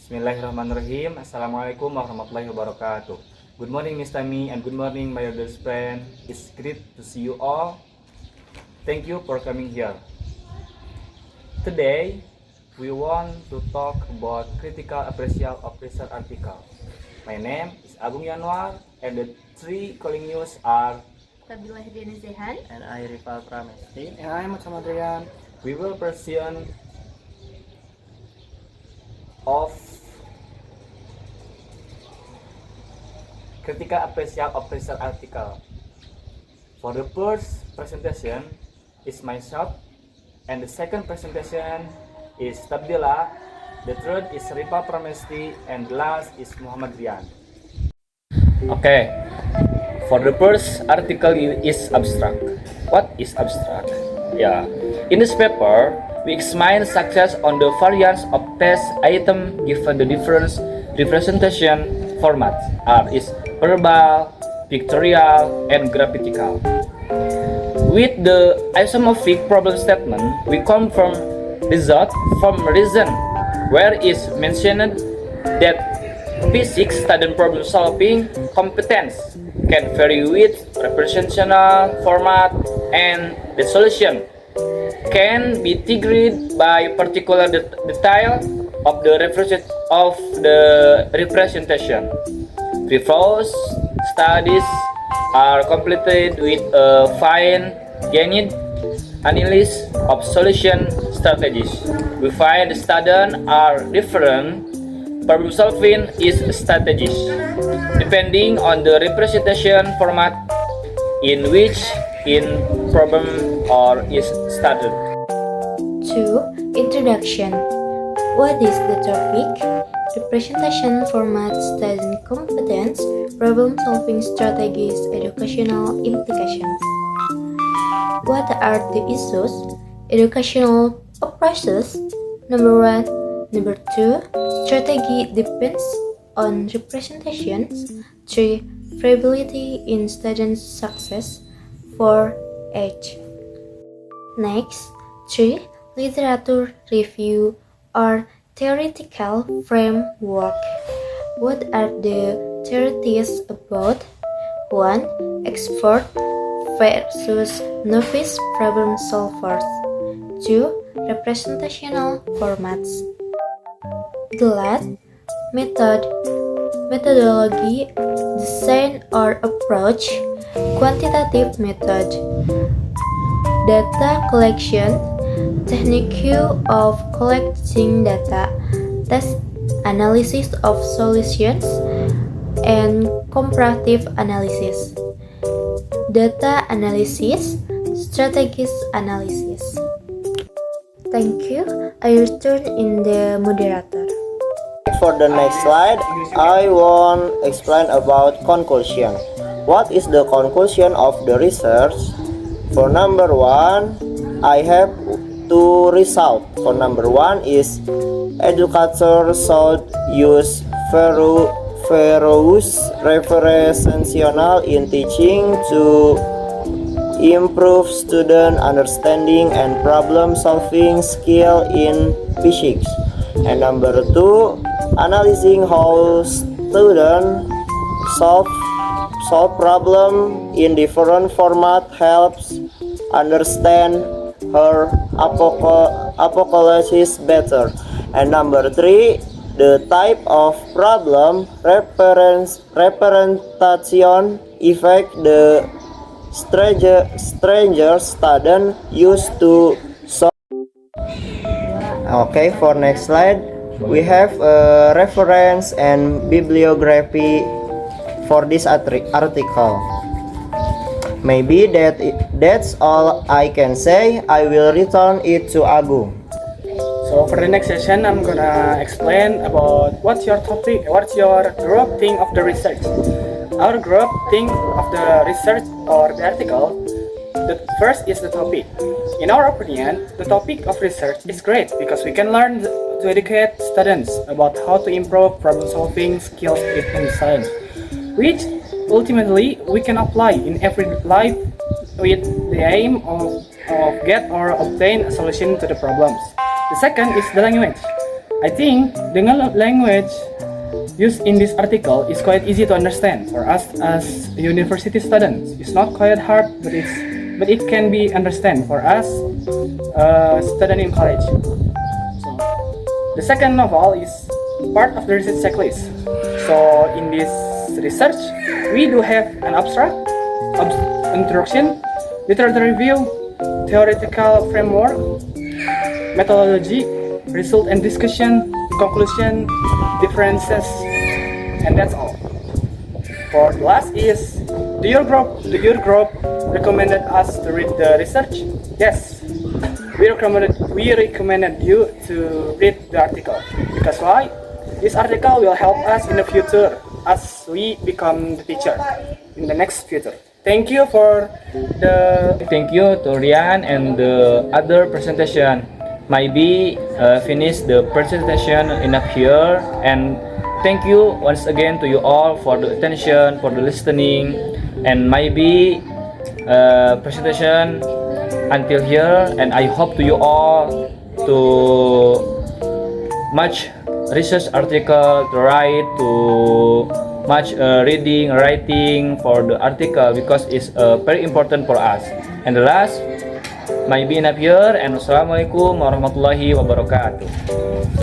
Bismillahirrahmanirrahim. Assalamualaikum warahmatullahi wabarakatuh. Good morning, Miss Tami, and good morning, my dear friend. It's great to see you all. Thank you for coming here. Today, we want to talk about critical appraisal of research article. My name is Agung Yanwar, and the three calling news are Tabila Hirdiana Zehan and I Rival Pramesti. And I'm Muhammad Rian. we will present of critical appraisal of research article. For the first presentation is myself, and the second presentation is Tabdila, the third is Ripa Pramesti, and the last is Muhammad Rian. Okay, for the first article is abstract. What is abstract? Yeah, in this paper we examine success on the variance of test item given the different representation formats is verbal, pictorial, and graphitical. With the isomorphic problem statement, we confirm result from reason, where is mentioned that physics student problem solving competence can vary with representational format, and the solution can be triggered by particular detail of the representation. Previous studies are completed with a fine-grained analysis of solution strategies. We find the students are different. Problem solving is strategies depending on the representation format in which in problem or is studied. 2. Introduction. What is the topic? Representation format, student competence, problem-solving strategies, educational implications. What are the issues? Educational purposes. Number 1. Number 2. Strategy depends on representations. 3. Variability in student success. 4. Age. Next, 3. Literature review or theoretical framework. What are the theories about? 1. Expert versus novice problem solvers. 2. Representational formats. The last, methodology, design or approach, quantitative method, data collection, technique of collecting data, test analysis of solutions, and comparative analysis, data analysis, strategies analysis. Thank you. I return in the moderator. For the next slide, I want to explain about conclusion. What is the conclusion of the research? For number 1, I have two results. For number 1 is educators should use various representational in teaching to improve student understanding and problem solving skill in physics. And number 2, analyzing how students solve problem in different format helps understand her apocalypse better. And number 3, the type of problem representation effect the stranger student used to solve. Okay, for next slide, we have a reference and bibliography for this article. Maybe that's all I can say. I will return it to Agung. So for the next session, I'm gonna explain about what's your topic, what's your group think of the research. Our group think of the research or the article. The first is the topic. In our opinion, the topic of research is great because we can learn to educate students about how to improve problem-solving skills in science, which ultimately we can apply in every life with the aim of get or obtain a solution to the problems. The second is the language. I think the language used in this article is quite easy to understand for us as university students. It's not quite hard, but it can be understand for us student in college. So, the second novel is part of the research checklist. So in this research, we do have an abstract, introduction, literature review, theoretical framework, methodology, result and discussion, conclusion, differences, and that's all. For the last is, do your group recommended us to read the research? Yes, we recommended you to read the article. Because why? This article will help us in the future as we become the teacher in the next future. Thank you Thank you to Rian and the other presentation. Maybe finish the presentation enough here, and thank you once again to you all for the attention, for the listening, and maybe presentation until here, and I hope to you all to much research article to write, to much reading, writing for the article, because it's very important for us. And the last, maybe enough here, and Assalamualaikum warahmatullahi wabarakatuh.